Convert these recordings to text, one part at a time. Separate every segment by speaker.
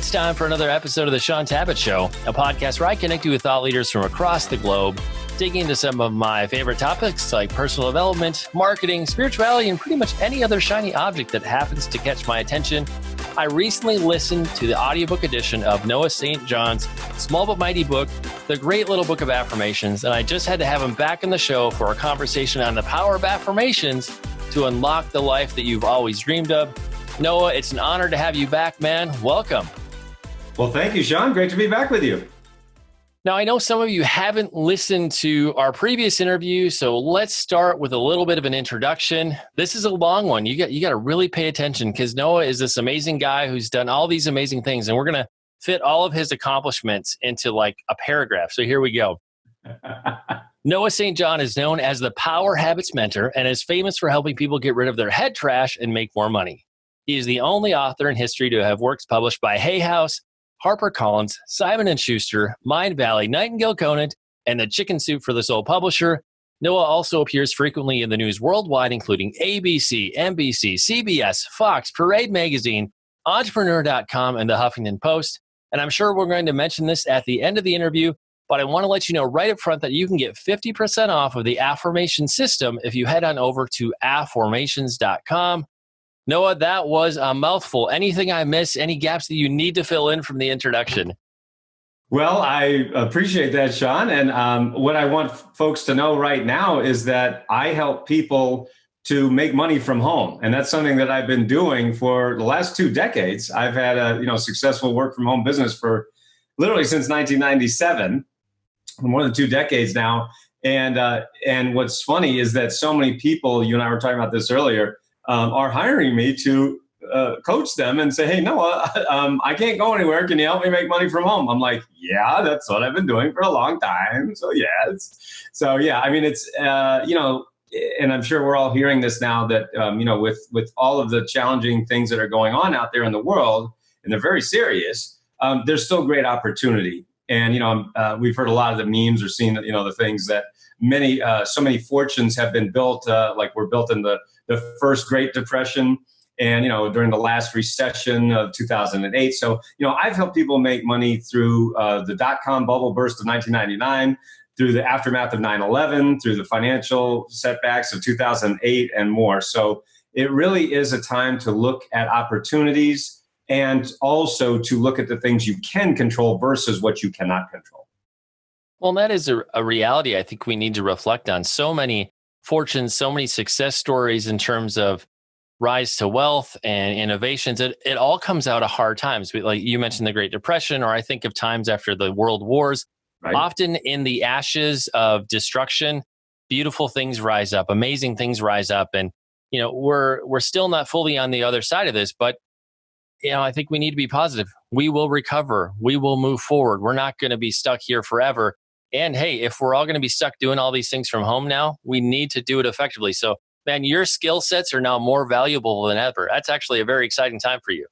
Speaker 1: It's time for another episode of the Shaun Tabatt Show, a podcast where I connect you with thought leaders from across the globe, digging into some of my favorite topics like personal development, marketing, spirituality, and pretty much any other shiny object that happens to catch my attention. I recently listened to the audiobook edition of Noah St. John's small but mighty book, The Great Little Book of Affirmations, and I just had to have him back on the show for a conversation on the power of affirmations to unlock the life that you've always dreamed of. Noah, it's an honor to have you back, man. Welcome.
Speaker 2: Well, thank you, Shaun. Great to be back with you.
Speaker 1: Now, I know some of you haven't listened to our previous interview, so let's start with a little bit of an introduction. This is a long one. You got to really pay attention because Noah is this amazing guy who's done all these amazing things, and we're going to fit all of his accomplishments into like a paragraph. So here we go. Noah St. John is known as the Power Habits Mentor and is famous for helping people get rid of their head trash and make more money. He is the only author in history to have works published by Hay House, HarperCollins, Simon & Schuster, Mind Valley, Nightingale Conant, and the Chicken Soup for the Soul publisher. Noah also appears frequently in the news worldwide, including ABC, NBC, CBS, Fox, Parade Magazine, Entrepreneur.com, and the Huffington Post. And I'm sure we're going to mention this at the end of the interview, but I want to let you know right up front that you can get 50% off of the Affirmation system if you head on over to Afformations.com. Noah, that was a mouthful. Anything I missed, any gaps that you need to fill in from the introduction?
Speaker 2: Well, I appreciate that, Shaun. And what I want folks to know right now is that I help people to make money from home. And that's something that I've been doing for the last 2 decades. I've had a successful work from home business for literally since 1997, more than 2 decades now. And what's funny is that so many people, you and I were talking about this earlier, are hiring me to coach them and say, hey, Noah, I can't go anywhere. Can you help me make money from home? I'm like, yeah, that's what I've been doing for a long time. So, yes. So, yeah, I mean, it's, and I'm sure we're all hearing this now that, with all of the challenging things that are going on out there in the world, and they're very serious, there's still great opportunity. And, we've heard a lot of the memes or seen, the things that so many fortunes have been built, like were built in the first Great Depression and, during the last recession of 2008. So, I've helped people make money through the dot-com bubble burst of 1999, through the aftermath of 9/11, through the financial setbacks of 2008 and more. So it really is a time to look at opportunities and also to look at the things you can control versus what you cannot control.
Speaker 1: Well, that is a reality I think we need to reflect on. So many fortunes, so many success stories in terms of rise to wealth and innovations. It all comes out of hard times. Like you mentioned the Great Depression, or I think of times after the world wars. Right. Often in the ashes of destruction, beautiful things rise up, amazing things rise up. And, we're still not fully on the other side of this, but I think we need to be positive. We will recover. We will move forward. We're not going to be stuck here forever. And hey, if we're all going to be stuck doing all these things from home now, we need to do it effectively. So, man, your skill sets are now more valuable than ever. That's actually a very exciting time for you.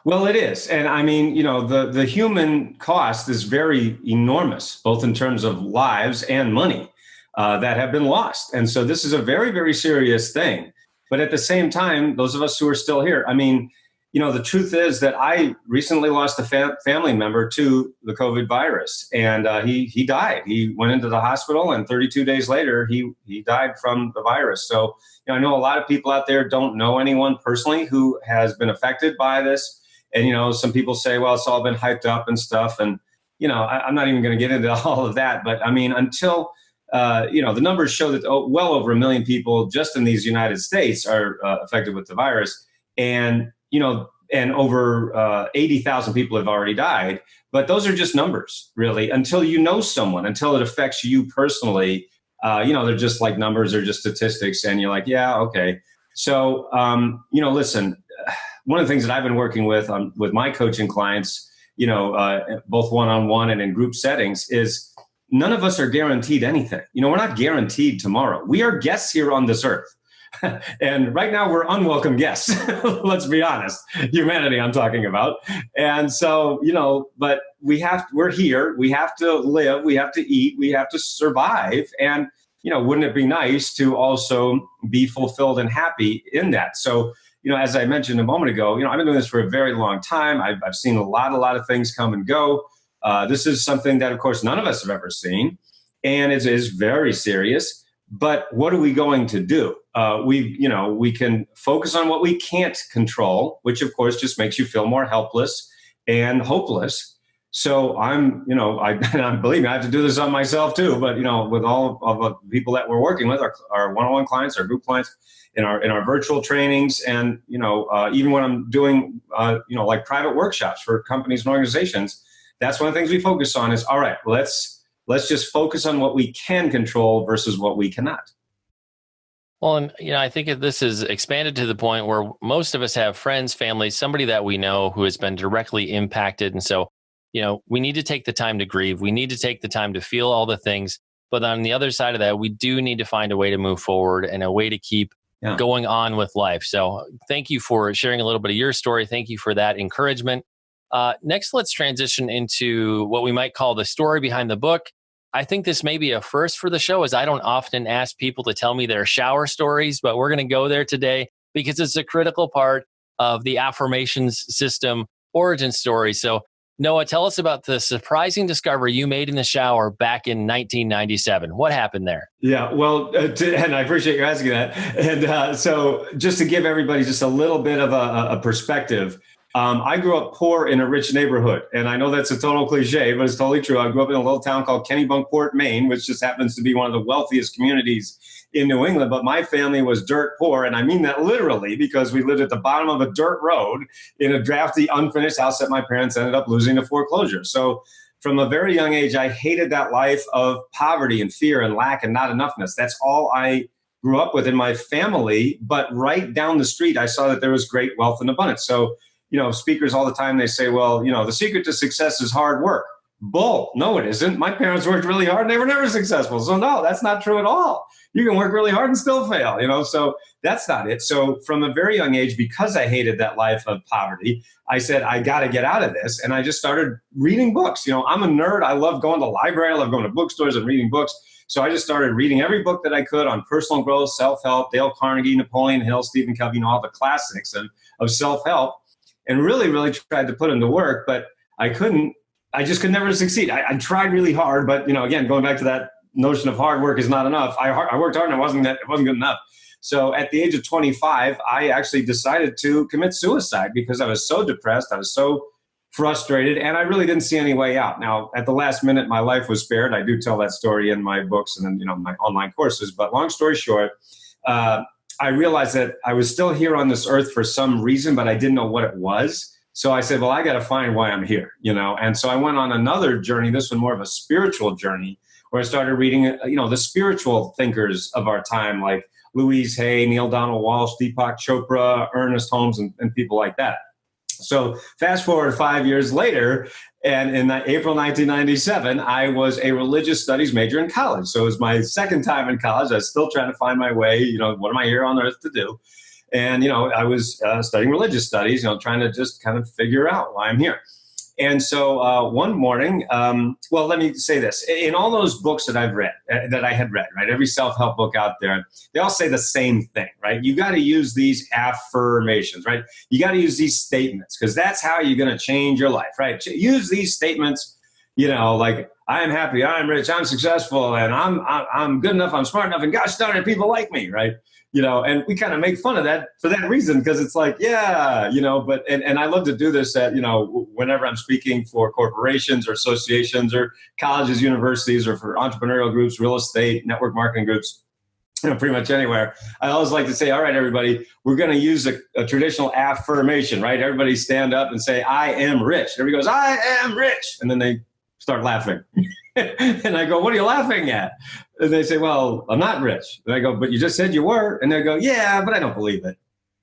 Speaker 2: Well, it is. And I mean, the human cost is very enormous, both in terms of lives and money that have been lost. And so this is a very, very serious thing. But at the same time, those of us who are still here, I mean, the truth is that I recently lost a family member to the COVID virus, and he died. He went into the hospital, and 32 days later, he died from the virus. So, I know a lot of people out there don't know anyone personally who has been affected by this. And, some people say, well, it's all been hyped up and stuff. And, I'm not even going to get into all of that. But I mean, until, the numbers show that well over 1 million people just in these United States are affected with the virus. And and over 80,000 people have already died. But those are just numbers, really, until you know someone, until it affects you personally. They're just like numbers, they're just statistics. And you're like, yeah, okay. So, listen, one of the things that I've been working with my coaching clients, both one-on-one and in group settings, is none of us are guaranteed anything. We're not guaranteed tomorrow. We are guests here on this earth. And right now we're unwelcome guests. Let's be honest. Humanity I'm talking about. And so, but we're here. We have to live. We have to eat. We have to survive. And, wouldn't it be nice to also be fulfilled and happy in that? So, as I mentioned a moment ago, I've been doing this for a very long time. I've seen a lot of things come and go. This is something that, of course, none of us have ever seen, and it is very serious. But what are we going to do? We can focus on what we can't control, which of course just makes you feel more helpless and hopeless. So believe me, I have to do this on myself too. But with all of the people that we're working with, our one-on-one clients, our group clients, in our virtual trainings, and even when I'm doing like private workshops for companies and organizations, that's one of the things we focus on is, all right, let's just focus on what we can control versus what we cannot.
Speaker 1: Well, and I think if this is expanded to the point where most of us have friends, families, somebody that we know who has been directly impacted, and so we need to take the time to grieve. We need to take the time to feel all the things. But on the other side of that, we do need to find a way to move forward and a way to keep going on with life. So thank you for sharing a little bit of your story. Thank you for that encouragement. Next, let's transition into what we might call the story behind the book. I think this may be a first for the show, as I don't often ask people to tell me their shower stories, but we're going to go there today because it's a critical part of the affirmations system origin story. So Noah, tell us about the surprising discovery you made in the shower back in 1997. What happened there?
Speaker 2: Yeah, well, and I appreciate you asking that. And so just to give everybody just a little bit of a perspective, I grew up poor in a rich neighborhood. And I know that's a total cliche, but it's totally true. I grew up in a little town called Kennebunkport, Maine, which just happens to be one of the wealthiest communities in New England. But my family was dirt poor. And I mean that literally, because we lived at the bottom of a dirt road in a drafty, unfinished house that my parents ended up losing to foreclosure. So from a very young age, I hated that life of poverty and fear and lack and not enoughness. That's all I grew up with in my family. But right down the street, I saw that there was great wealth and abundance. So speakers all the time, they say, well, the secret to success is hard work. Bull. No, it isn't. My parents worked really hard and they were never successful. So no, that's not true at all. You can work really hard and still fail, so that's not it. So from a very young age, because I hated that life of poverty, I said, I got to get out of this. And I just started reading books. I'm a nerd. I love going to the library. I love going to bookstores and reading books. So I just started reading every book that I could on personal growth, self-help, Dale Carnegie, Napoleon Hill, Stephen Covey, all the classics of self-help. And really, really tried to put them to work, but I couldn't. I just could never succeed. I tried really hard, but again, going back to that notion of hard work is not enough. I worked hard and it wasn't good enough. So at the age of 25, I actually decided to commit suicide because I was so depressed. I was so frustrated, and I really didn't see any way out. Now, at the last minute, my life was spared. I do tell that story in my books and then my online courses. But long story short, I realized that I was still here on this earth for some reason, but I didn't know what it was. So I said, well, I got to find why I'm here, And so I went on another journey, this one more of a spiritual journey, where I started reading, the spiritual thinkers of our time, like Louise Hay, Neil Donald Walsh, Deepak Chopra, Ernest Holmes, and people like that. So fast forward 5 years later, and in April 1997, I was a religious studies major in college. So it was my second time in college. I was still trying to find my way. What am I here on earth to do? And, I was studying religious studies, trying to just kind of figure out why I'm here. And so one morning, well, let me say this. In all those books that I've read, that I had read, right, every self-help book out there, they all say the same thing, right? You got to use these affirmations, right? You got to use these statements because that's how you're going to change your life, right? Use these statements, like I am happy, I'm rich, I'm successful, and I'm good enough, I'm smart enough, and gosh darn it, people like me, right? And we kind of make fun of that for that reason, because it's like, but I love to do this at, whenever I'm speaking for corporations or associations or colleges, universities, or for entrepreneurial groups, real estate, network marketing groups, pretty much anywhere. I always like to say, all right, everybody, we're going to use a traditional affirmation, right? Everybody stand up and say, I am rich. Everybody goes, I am rich. And then they start laughing. And I go, what are you laughing at? And they say, well, I'm not rich. And I go, but you just said you were. And they go, yeah, but I don't believe it.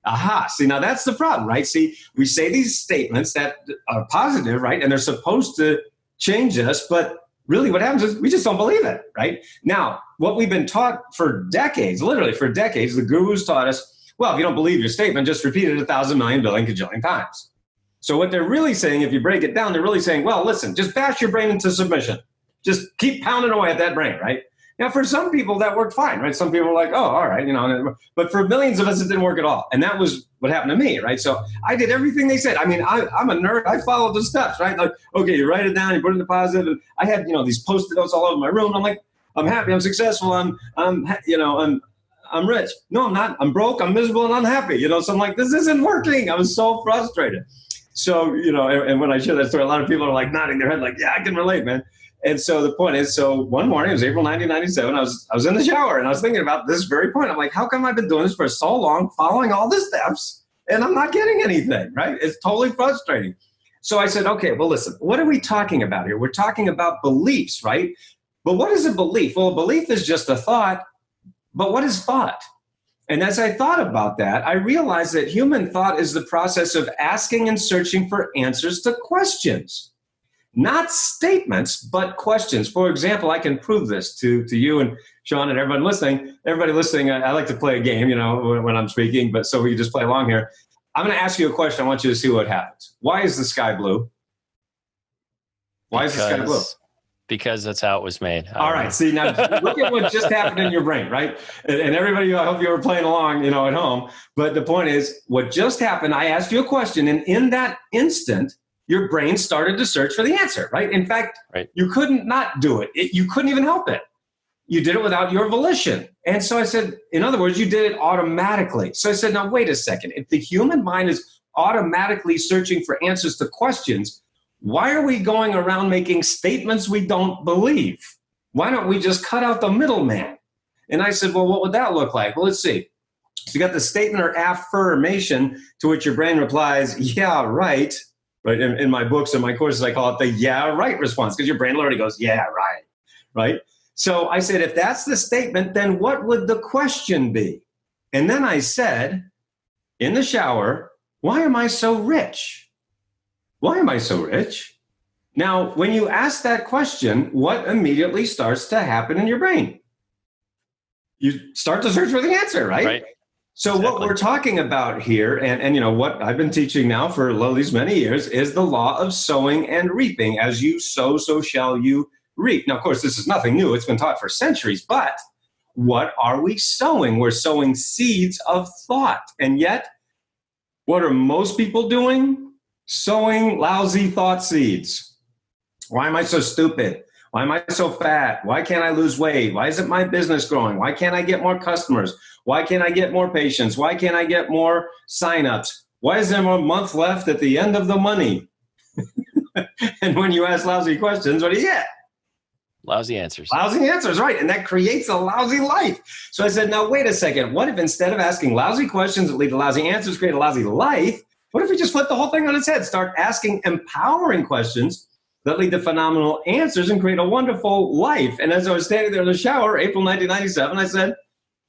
Speaker 2: Aha. See, now that's the problem, right? See, we say these statements that are positive, right? And they're supposed to change us. But really what happens is we just don't believe it, right? Now, what we've been taught for decades, literally for decades, the gurus taught us, well, if you don't believe your statement, just repeat it 1,000 million billion cajillion times. So what they're really saying, if you break it down, they're really saying, well, listen, just bash your brain into submission. Just keep pounding away at that brain, right? Now, for some people, that worked fine, right? Some people were like, oh, all right, but for millions of us, it didn't work at all. And that was what happened to me, right? So I did everything they said. I mean, I'm a nerd. I followed the steps, right? Like, okay, you write it down, you put it in the positive. And I had, these Post-it notes all over my room. I'm like, I'm happy, I'm successful, I'm rich. No, I'm not. I'm broke, I'm miserable, and unhappy. So I'm like, this isn't working. I was so frustrated. So, and when I share that story, a lot of people are like nodding their head like, yeah, I can relate, man. And so the point is, so one morning, it was April 1997, I was in the shower and I was thinking about this very point. I'm like, how come I've been doing this for so long, following all the steps, and I'm not getting anything, right? It's totally frustrating. So I said, okay, well, listen, what are we talking about here? We're talking about beliefs, right? But what is a belief? Well, a belief is just a thought, but what is thought? And as I thought about that, I realized that human thought is the process of asking and searching for answers to questions. Not statements, but questions. For example, I can prove this to you and Shaun and everybody listening. Everybody listening, I like to play a game, when I'm speaking, but so we just play along here. I'm going to ask you a question. I want you to see what happens. Why is the sky blue? Why is the sky blue?
Speaker 1: Because that's how it was made.
Speaker 2: All right. See, now look at what just happened in your brain, right? And everybody, I hope you were playing along, at home. But the point is, what just happened, I asked you a question, and in that instant, your brain started to search for the answer, right? In fact, You couldn't not do it. You couldn't even help it. You did it without your volition. And so I said, in other words, you did it automatically. So I said, now, wait a second. If the human mind is automatically searching for answers to questions, why are we going around making statements we don't believe? Why don't we just cut out the middleman? And I said, well, what would that look like? Well, let's see. So you got the statement or affirmation to which your brain replies, yeah, right. Right. In my books and my courses, I call it the yeah, right response, because your brain already goes, yeah, right. Right. So I said, if that's the statement, then what would the question be? And then I said, in the shower, why am I so rich? Why am I so rich? Now, when you ask that question, what immediately starts to happen in your brain? You start to search for the answer, right? So What we're talking about here, and what I've been teaching now for these many years, is the law of sowing and reaping. As you sow, so shall you reap. Now, of course, this is nothing new. It's been taught for centuries. But what are we sowing? We're sowing seeds of thought. And yet, what are most people doing? Sowing lousy thought seeds. Why am I so stupid? Why am I so fat? Why can't I lose weight? Why isn't my business growing? Why can't I get more customers? Why can't I get more patients? Why can't I get more signups? Why is there a month left at the end of the money? And when you ask lousy questions, what do you get?
Speaker 1: Lousy answers.
Speaker 2: Lousy answers, right. And that creates a lousy life. So I said, now, wait a second. What if instead of asking lousy questions that lead to lousy answers, create a lousy life, what if we just flip the whole thing on its head? Start asking empowering questions that lead to phenomenal answers and create a wonderful life. And as I was standing there in the shower, April 1997, I said,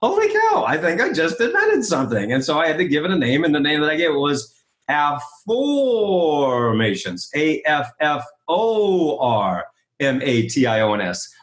Speaker 2: holy cow, I think I just invented something. And so I had to give it a name, and the name that I gave it was Afformations, Afformations,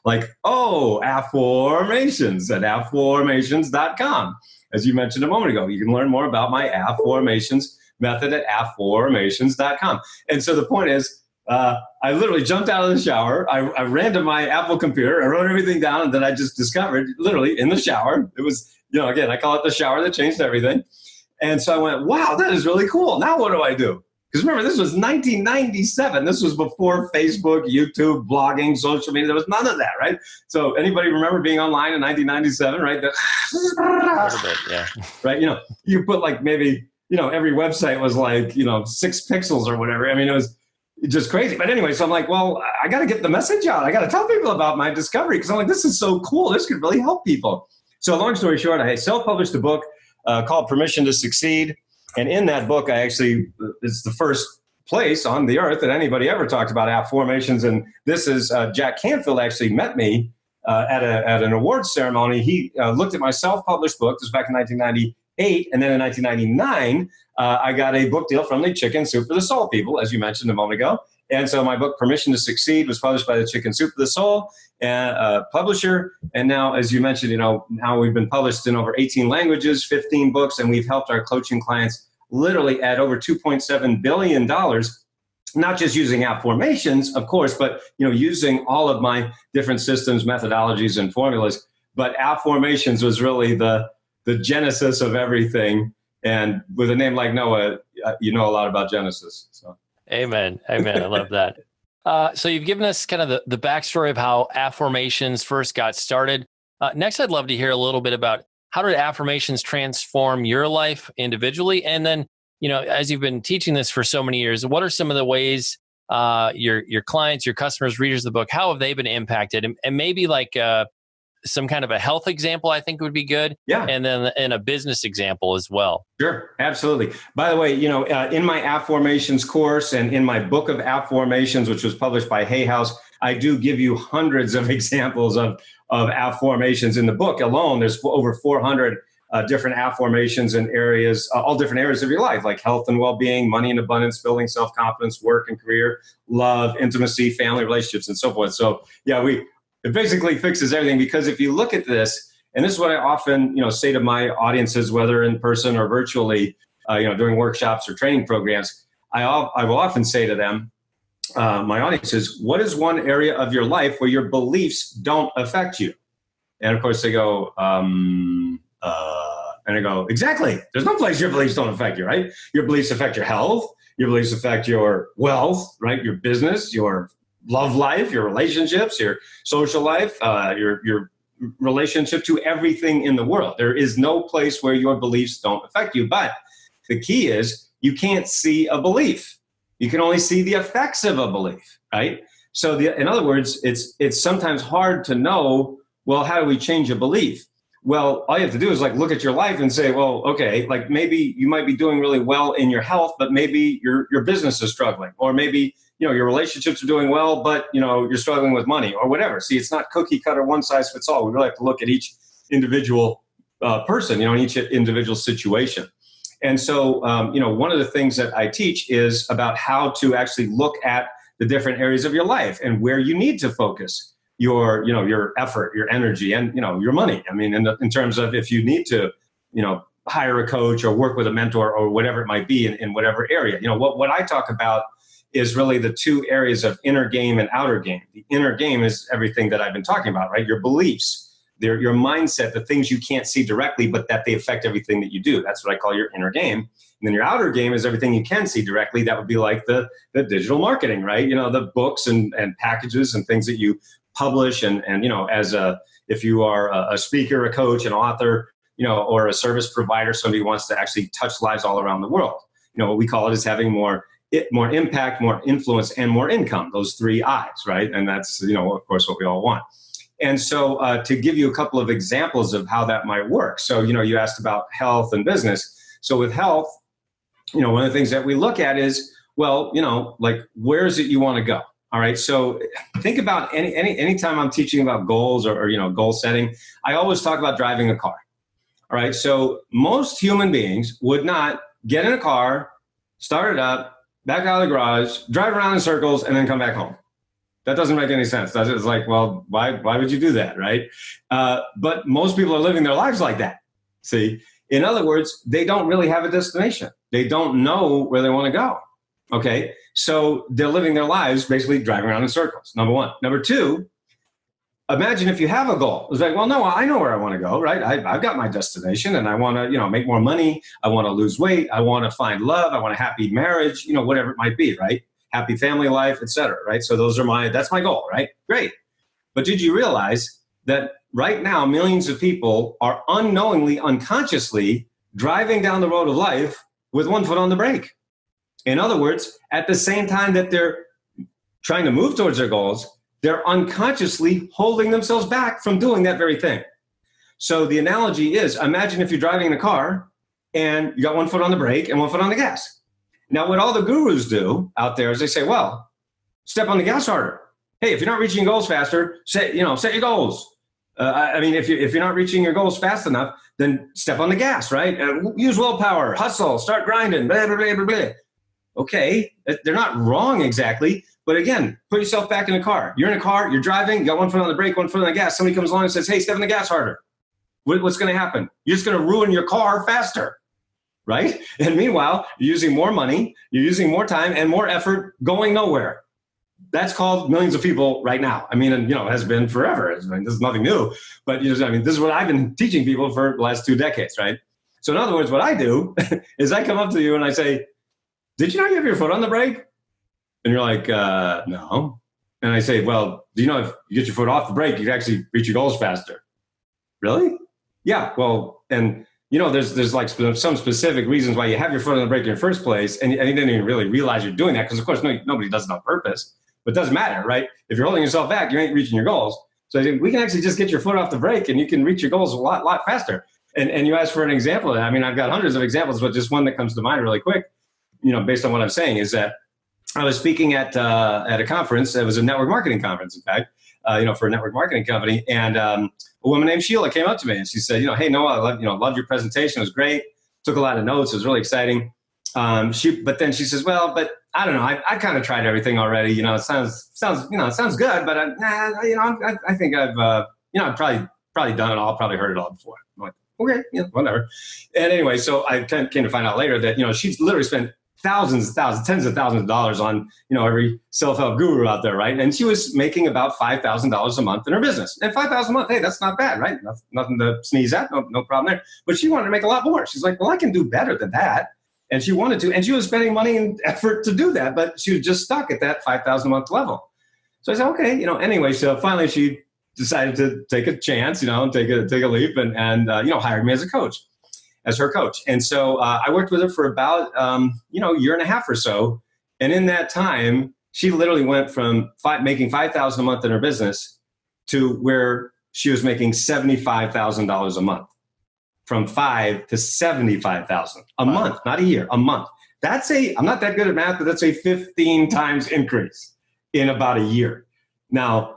Speaker 2: like, Afformations at Afformations.com. As you mentioned a moment ago, you can learn more about my Afformations method at Afformations.com. And so the point is, I literally jumped out of the shower. I ran to my Apple computer. I wrote everything down that I just discovered literally in the shower. It was, again, I call it the shower that changed everything. And so I went, wow, that is really cool. Now what do I do? Because remember, this was 1997. This was before Facebook, YouTube, blogging, social media. There was none of that, right? So anybody remember being online in 1997, right?
Speaker 1: A little bit, yeah.
Speaker 2: Right, you put like maybe, every website was like, 6 pixels or whatever. I mean, it was just crazy. But anyway, so I'm like, well, I got to get the message out. I got to tell people about my discovery, because I'm like, this is so cool. This could really help people. So long story short, I self-published a book called Permission to Succeed. And in that book, it's the first place on the earth that anybody ever talked about Afformations. And this is Jack Canfield actually met me at an awards ceremony. He looked at my self-published book. This was back in 1998. And then in 1999, I got a book deal from the Chicken Soup for the Soul people, as you mentioned a moment ago. And so my book, Permission to Succeed, was published by the Chicken Soup for the Soul publisher. And now, as you mentioned, now we've been published in over 18 languages, 15 books, and we've helped our coaching clients literally add over $2.7 billion not just using Afformations, of course, but using all of my different systems, methodologies, and formulas. But Afformations was really the genesis of everything. And with a name like Noah, you know a lot about Genesis. So.
Speaker 1: Amen. Amen. I love that. So you've given us kind of the backstory of how Afformations first got started. Next, I'd love to hear a little bit about how did Afformations transform your life individually? And then, as you've been teaching this for so many years, what are some of the ways your clients, your customers, readers of the book, how have they been impacted? And maybe like some kind of a health example, I think would be good.
Speaker 2: Yeah.
Speaker 1: And then a business example as well.
Speaker 2: Sure. Absolutely. By the way, in my Afformations course and in my book of Afformations, which was published by Hay House, I do give you hundreds of examples of Afformations in the book alone. There's over 400 different Afformations in areas, all different areas of your life, like health and well-being, money and abundance, building self-confidence, work and career, love, intimacy, family relationships, and so forth. So yeah, it basically fixes everything, because if you look at this, and this is what I often, say to my audiences, whether in person or virtually, during workshops or training programs, I will often say to them, my audiences, what is one area of your life where your beliefs don't affect you? And of course they go, and I go, exactly. There's no place your beliefs don't affect you, right? Your beliefs affect your health. Your beliefs affect your wealth, right? Your business, your love life, your relationships, your social life, your relationship to everything in the world. There is no place where your beliefs don't affect you. But the key is you can't see a belief. You can only see the effects of a belief, right? So in other words, it's sometimes hard to know, well, how do we change a belief? Well, all you have to do is look at your life and say, well, okay, maybe you might be doing really well in your health, but maybe your business is struggling, or maybe your relationships are doing well, but you're struggling with money or whatever. See, it's not cookie cutter, one size fits all. We really have to look at each individual person, in each individual situation. And so, one of the things that I teach is about how to actually look at the different areas of your life and where you need to focus your effort, your energy, and your money. I mean, in terms of if you need to, hire a coach or work with a mentor or whatever it might be in whatever area. What I talk about is really the two areas of inner game and outer game. The inner game is everything that I've been talking about, right? Your beliefs, your mindset, the things you can't see directly, but that they affect everything that you do. That's what I call your inner game. And then your outer game is everything you can see directly. That would be like the digital marketing, right? The books and packages and things that you publish. And if you are a speaker, a coach, an author, or a service provider, somebody who wants to actually touch lives all around the world. What we call it is having more impact, more influence, and more income, those three I's, right? And that's, of course, what we all want. And so to give you a couple of examples of how that might work. So, you asked about health and business. So with health, one of the things that we look at is, well, where is it you want to go? All right. So think about anytime I'm teaching about goals or goal setting, I always talk about driving a car. All right. So most human beings would not get in a car, start it up, back out of the garage, drive around in circles, and then come back home. That doesn't make any sense, does it? It's like, well, why would you do that, right? But most people are living their lives like that. See, in other words, they don't really have a destination. They don't know where they want to go. Okay, so they're living their lives basically driving around in circles, number one. Number two, imagine if you have a goal. It's like, well, no, I know where I want to go, right? I've got my destination and I want to, make more money. I want to lose weight. I want to find love. I want a happy marriage, whatever it might be, right? Happy family life, et cetera, right? So that's my goal, right? Great. But did you realize that right now, millions of people are unknowingly, unconsciously driving down the road of life with one foot on the brake? In other words, at the same time that they're trying to move towards their goals, they're unconsciously holding themselves back from doing that very thing. So the analogy is, imagine if you're driving in a car and you got one foot on the brake and one foot on the gas. Now, what all the gurus do out there is they say, well, step on the gas harder. Hey, if you're not reaching your goals faster, set your goals. If you're not reaching your goals fast enough, then step on the gas, right? Use willpower, hustle, start grinding, blah, blah, blah, blah, blah. Okay, they're not wrong exactly. But again, put yourself back in a car. You're in a car, you're driving, you got one foot on the brake, one foot on the gas. Somebody comes along and says, hey, step on the gas harder. What's going to happen? You're just going to ruin your car faster. right? And meanwhile, you're using more money, you're using more time and more effort going nowhere. That's called millions of people right now. I mean, and, it has been forever. I mean, this is nothing new, but this is what I've been teaching people for the last 2 decades, right? So in other words, what I do is I come up to you and I say, did you know you have your foot on the brake? And you're like, no. And I say, well, do you know if you get your foot off the brake, you can actually reach your goals faster? Really? Yeah. Well, and there's like some specific reasons why you have your foot on the brake in the first place, and you didn't even really realize you're doing that because, of course, nobody does it on purpose. But it doesn't matter, right? If you're holding yourself back, you ain't reaching your goals. So we can actually just get your foot off the brake, and you can reach your goals a lot faster. And you asked for an example of that. I mean, I've got hundreds of examples, but just one that comes to mind really quick, based on what I'm saying, is that I was speaking at a conference. It was a network marketing conference, in fact, for a network marketing company. And a woman named Sheila came up to me and she said, hey, Noah, I loved your presentation. It was great. Took a lot of notes. It was really exciting. But then she says, well, but I don't know. I kind of tried everything already. It sounds good, but I think I've probably done it all, probably heard it all before. I'm like, okay, whatever. And anyway, so I came to find out later that, she's literally spent tens of thousands of dollars on, every self-help guru out there, right? And she was making about $5,000 a month in her business. And $5,000 a month, hey, that's not bad, right? Nothing to sneeze at, no problem there. But she wanted to make a lot more. She's like, well, I can do better than that. And she wanted to, and she was spending money and effort to do that, but she was just stuck at that $5,000 a month level. So I said, okay, anyway, so finally she decided to take a chance, and take a leap and hired me as her coach. And so I worked with her for about, year and a half or so. And in that time, she literally went from making $5,000 a month in her business to where she was making $75,000 a month. From 5 to 75,000 a month, not a year, a month. I'm not that good at math, but that's a 15 times increase in about a year. Now,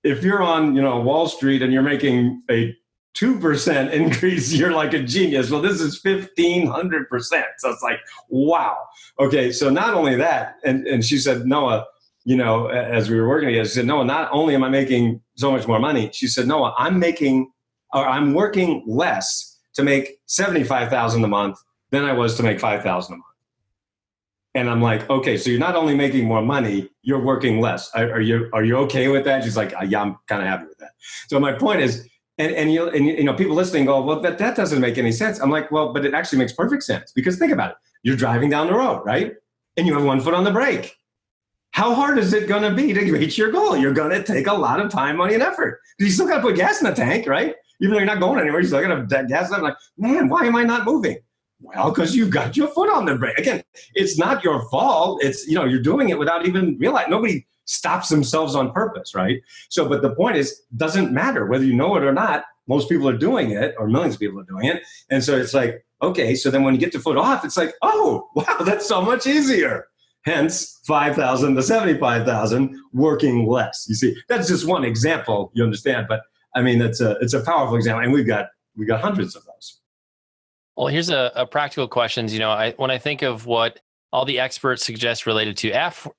Speaker 2: if you're on, Wall Street and you're making a 2% increase, you're like a genius. Well, this is 1,500%. So it's like, wow. Okay. So not only that, and she said, Noah, as we were working together, she said, Noah, not only am I making so much more money, she said, Noah, I'm working less to make $75,000 a month than I was to make $5,000 a month. And I'm like, okay, so you're not only making more money, you're working less. Are you okay with that? She's like, yeah, I'm kind of happy with that. So my point is, and people listening go, well, that doesn't make any sense. I'm like, well, but it actually makes perfect sense because think about it. You're driving down the road, right? And you have one foot on the brake. How hard is it going to be to reach your goal? You're going to take a lot of time, money, and effort. You still got to put gas in the tank, right? Even though you're not going anywhere, you still got to gas. I'm like, man, why am I not moving? Well, because you got your foot on the brake. Again, it's not your fault. It's, you're doing it without even realizing. Nobody stops themselves on purpose, right? So, but the point is, doesn't matter whether you know it or not. Most people are doing it, or millions of people are doing it. And so it's like, okay, so then when you get the foot off, it's like, oh, wow, that's so much easier. Hence, 5,000 to 75,000 working less. You see, that's just one example. You understand, but I mean, it's a powerful example, and we got hundreds of those.
Speaker 1: Well, here's a practical questions. When I think of what all the experts suggest related to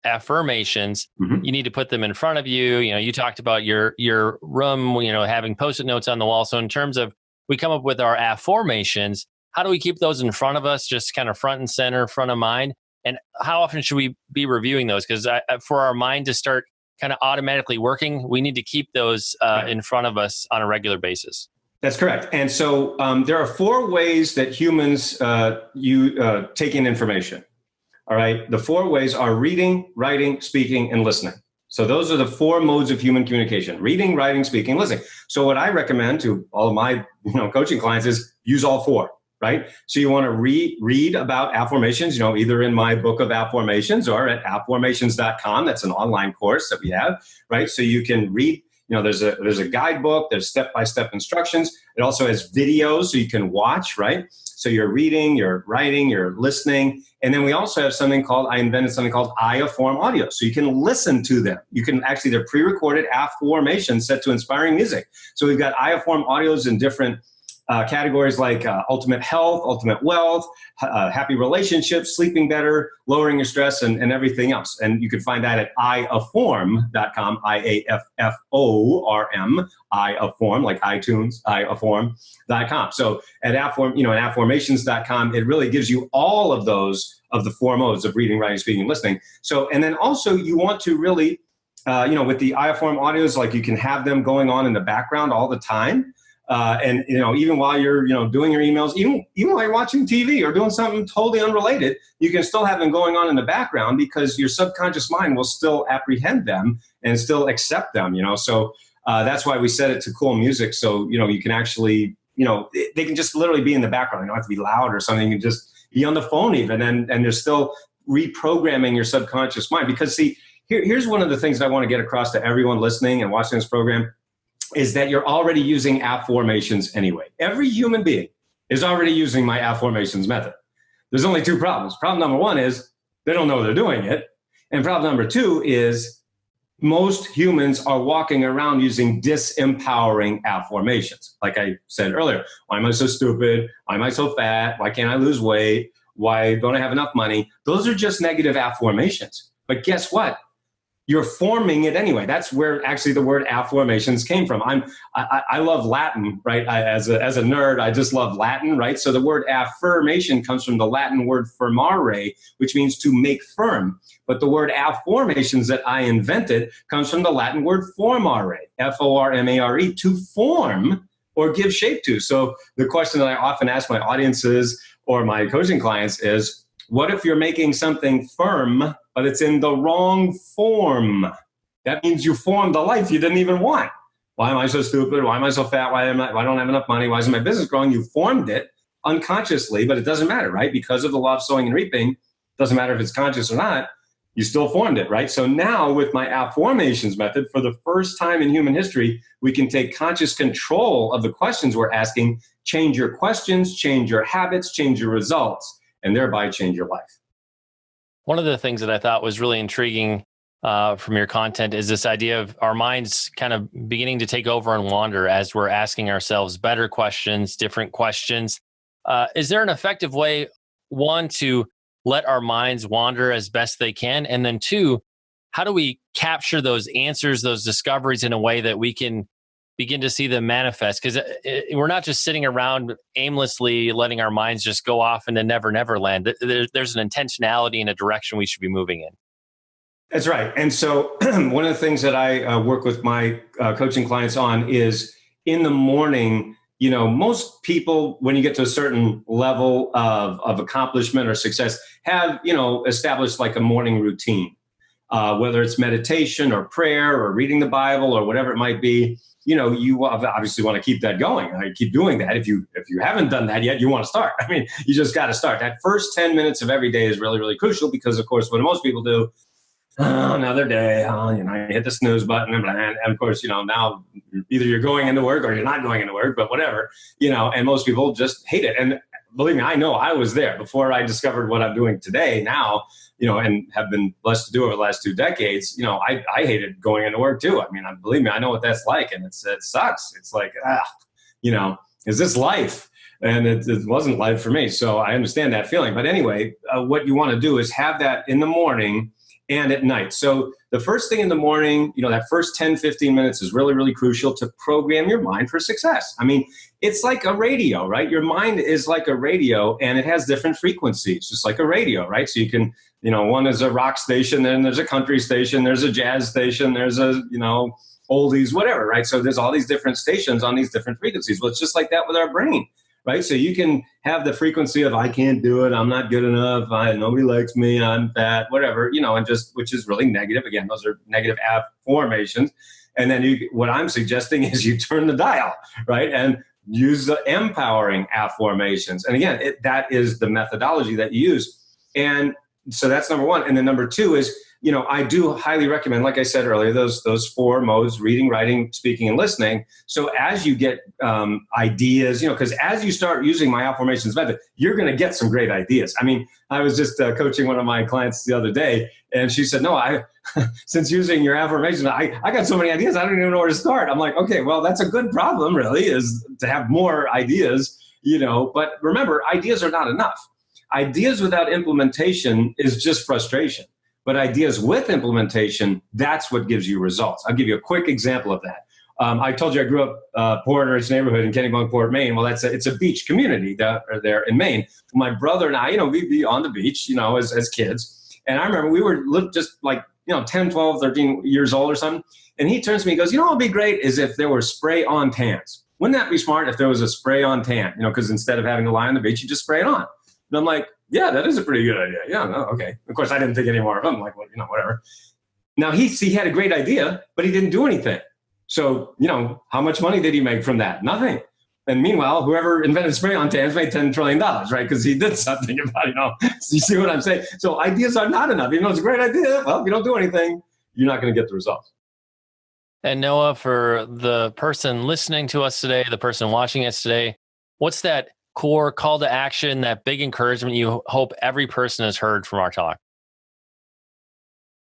Speaker 1: affirmations, you need to put them in front of you. You talked about your room, having Post-it notes on the wall. So in terms of, we come up with our affirmations, how do we keep those in front of us, just kind of front and center, front of mind? And how often should we be reviewing those? Because for our mind to start kind of automatically working, we need to keep those in front of us on a regular basis.
Speaker 2: That's correct. And so there are 4 ways that humans take in information. All right. The 4 ways are reading, writing, speaking, and listening. So those are the 4 modes of human communication: reading, writing, speaking, listening. So what I recommend to all of my coaching clients is use all 4. Right? So you want to read about affirmations, either in my book of affirmations or at affirmations.com. That's an online course that we have, right? So you can read, there's a guidebook, there's step-by-step instructions. It also has videos so you can watch, right? So you're reading, you're writing, you're listening. And then we also have I invented something called I-Afform audio. So you can listen to them. You can actually, they're pre-recorded affirmations set to inspiring music. So we've got I-Afform audios in different categories like ultimate health, ultimate wealth, happy relationships, sleeping better, lowering your stress, and everything else. And you can find that at iafform.com, IAFFORM, iafform, like iTunes, iafform.com. So at affirmations.com, it really gives you all of those, of the 4 modes of reading, writing, speaking, and listening. So, and then also you want to really, with the iAfform audios, like you can have them going on in the background all the time. And, even while you're, doing your emails, even while you're watching TV or doing something totally unrelated, you can still have them going on in the background because your subconscious mind will still apprehend them and still accept them, So that's why we set it to cool music. So, you can actually, they can just literally be in the background. You don't have to be loud or something. You can just be on the phone even. And you're still reprogramming your subconscious mind. Because see, here's one of the things that I want to get across to everyone listening and watching this program, is that you're already using Afformations anyway. Every human being is already using my Afformations method. There's only 2 problems. Problem number 1 is they don't know they're doing it. And problem number 2 is most humans are walking around using disempowering Afformations. Like I said earlier, why am I so stupid? Why am I so fat? Why can't I lose weight? Why don't I have enough money? Those are just negative Afformations. But guess what? You're forming it anyway. That's where actually the word affirmations came from. I love Latin, right? As a nerd, I just love Latin, right? So the word affirmation comes from the Latin word firmare, which means to make firm. But the word affirmations that I invented comes from the Latin word formare, Formare, to form or give shape to. So the question that I often ask my audiences or my coaching clients is, what if you're making something firm, but it's in the wrong form? That means you formed a life you didn't even want. Why am I so stupid? Why am I so fat? Why don't I have enough money? Why isn't my business growing? You formed it unconsciously, but it doesn't matter, right? Because of the law of sowing and reaping, it doesn't matter if it's conscious or not, you still formed it, right? So now with my Afformations method, for the first time in human history, we can take conscious control of the questions we're asking, change your questions, change your habits, change your results, and thereby change your life.
Speaker 1: One of the things that I thought was really intriguing from your content is this idea of our minds kind of beginning to take over and wander as we're asking ourselves better questions, different questions. Is there an effective way, 1, to let our minds wander as best they can? And then 2, how do we capture those answers, those discoveries in a way that we can begin to see them manifest? Because we're not just sitting around aimlessly letting our minds just go off into never land. There's an intentionality and a direction we should be moving in.
Speaker 2: That's right. And so one of the things that I work with my coaching clients on is in the morning, most people, when you get to a certain level of accomplishment or success, have, established like a morning routine, whether it's meditation or prayer or reading the Bible or whatever it might be. You obviously want to keep that going. Keep doing that. If you haven't done that yet, you want to start. I mean, you just got to start. That first 10 minutes of every day is really, really crucial because, of course, what most people do, another day, you hit the snooze button, and of course, now either you're going into work or you're not going into work, but whatever, and most people just hate it. And believe me, I know I was there before I discovered what I'm doing today now, and have been blessed to do over the last 2 decades. I hated going into work too. I mean, believe me, I know what that's like, and it sucks. It's like, is this life? And it wasn't life for me. So I understand that feeling. But anyway, what you want to do is have that in the morning and at night. So the first thing in the morning, that first 10, 15 minutes is really, really crucial to program your mind for success. I mean, it's like a radio, right? Your mind is like a radio, and it has different frequencies, just like a radio, right? So you can, one is a rock station, then there's a country station, there's a jazz station, there's a, oldies, whatever, right? So there's all these different stations on these different frequencies. Well, it's just like that with our brain. Right. So you can have the frequency of I can't do it. I'm not good enough. Nobody likes me. I'm fat, whatever, and just, which is really negative. Again, those are negative affirmations. And then what I'm suggesting is you turn the dial, right, and use the empowering affirmations. And again, that is the methodology that you use. And so that's number 1. And then number 2 is I do highly recommend, like I said earlier, those 4 modes: reading, writing, speaking, and listening. So as you get ideas, because as you start using my Afformations method, you're going to get some great ideas. I mean, I was just coaching one of my clients the other day, and she said, no, since using your Afformations, I got so many ideas, I don't even know where to start. I'm like, okay, well, that's a good problem, really, is to have more ideas, but remember, ideas are not enough. Ideas without implementation is just frustration. But ideas with implementation, that's what gives you results. I'll give you a quick example of that. I told you I grew up poor in a rich neighborhood in Kennebunkport, Maine. Well, it's a beach community there in Maine. My brother and I, we'd be on the beach, as kids. And I remember we were just like, 10, 12, 13 years old or something. And he turns to me and goes, what would be great is if there were spray-on tans. Wouldn't that be smart if there was a spray-on tan? Because instead of having to lie on the beach, you just spray it on. And I'm like, yeah, that is a pretty good idea. Yeah, no, okay. Of course, I didn't think any more of them. I'm like, well, whatever. Now, he had a great idea, but he didn't do anything. So, how much money did he make from that? Nothing. And meanwhile, whoever invented spray-on tans made $10 trillion, right? Because he did something about it, So you see what I'm saying? So ideas are not enough. Even though it's a great idea, well, if you don't do anything, you're not going to get the results.
Speaker 1: And Noah, for the person listening to us today, the person watching us today, what's that core call to action, that big encouragement you hope every person has heard from our talk?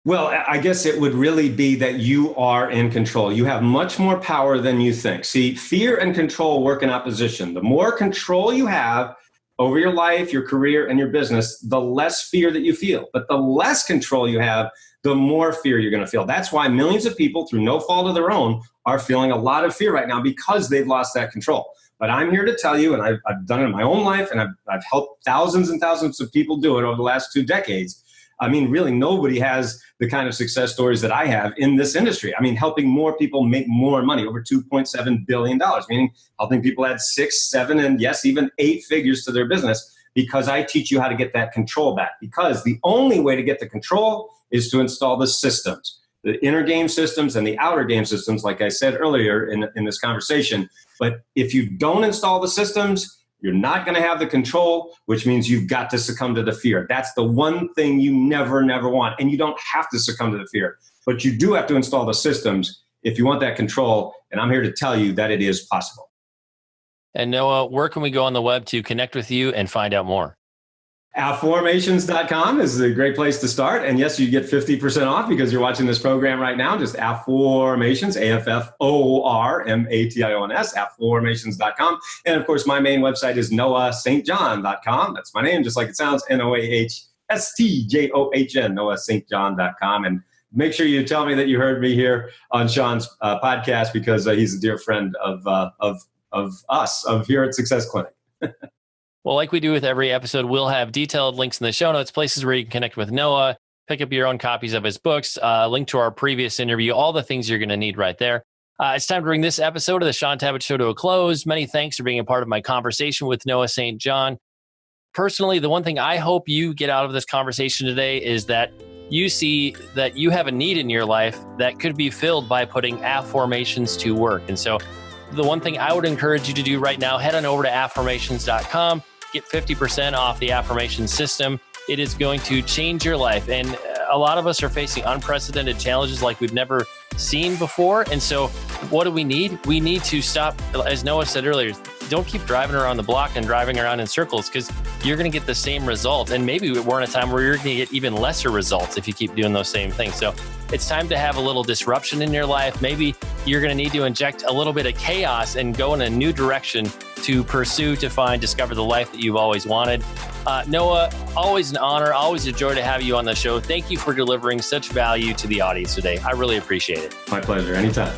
Speaker 2: Well, I guess it would really be that you are in control. You have much more power than you think. See, fear and control work in opposition. The more control you have over your life, your career, and your business, the less fear that you feel. But the less control you have, the more fear you're going to feel. That's why millions of people, through no fault of their own, are feeling a lot of fear right now because they've lost that control. But I'm here to tell you, and I've done it in my own life, and I've helped thousands and thousands of people do it over the last 2 decades. I mean, really, nobody has the kind of success stories that I have in this industry. I mean, helping more people make more money, over $2.7 billion, meaning helping people add 6, 7, and yes, even 8 figures to their business, because I teach you how to get that control back. Because the only way to get the control is to install the systems, the inner game systems and the outer game systems, like I said earlier in this conversation. But if you don't install the systems, you're not going to have the control, which means you've got to succumb to the fear. That's the one thing you never want. And you don't have to succumb to the fear, but you do have to install the systems if you want that control. And I'm here to tell you that it is possible.
Speaker 1: And Noah, where can we go on the web to connect with you and find out more?
Speaker 2: Afformations.com is a great place to start. And yes, you get 50% off because you're watching this program right now. Just Afformations, AFFORMATIONS, Afformations.com. And of course, my main website is noahstjohn.com. That's my name, just like it sounds, NOAHSTJOHN, noahstjohn.com. And make sure you tell me that you heard me here on Shaun's podcast, because he's a dear friend of us, of here at Success Clinic.
Speaker 1: Well, like we do with every episode, we'll have detailed links in the show notes, places where you can connect with Noah, pick up your own copies of his books, link to our previous interview, all the things you're going to need right there. It's time to bring this episode of the Shaun Tabatt Show to a close. Many thanks for being a part of my conversation with Noah St. John. Personally, the one thing I hope you get out of this conversation today is that you see that you have a need in your life that could be filled by putting Afformations to work. And so the one thing I would encourage you to do right now, head on over to Afformations.com. Get 50% off the Affirmations system. It is going to change your life. And a lot of us are facing unprecedented challenges like we've never seen before. And so what do we need? We need to stop, as Noah said earlier, don't keep driving around the block and driving around in circles, because you're going to get the same result. And maybe we're in a time where you're going to get even lesser results if you keep doing those same things. So it's time to have a little disruption in your life. Maybe you're going to need to inject a little bit of chaos and go in a new direction to pursue, to find, discover the life that you've always wanted. Noah, always an honor, always a joy to have you on the show. Thank you for delivering such value to the audience today. I really appreciate it.
Speaker 2: My pleasure. Anytime.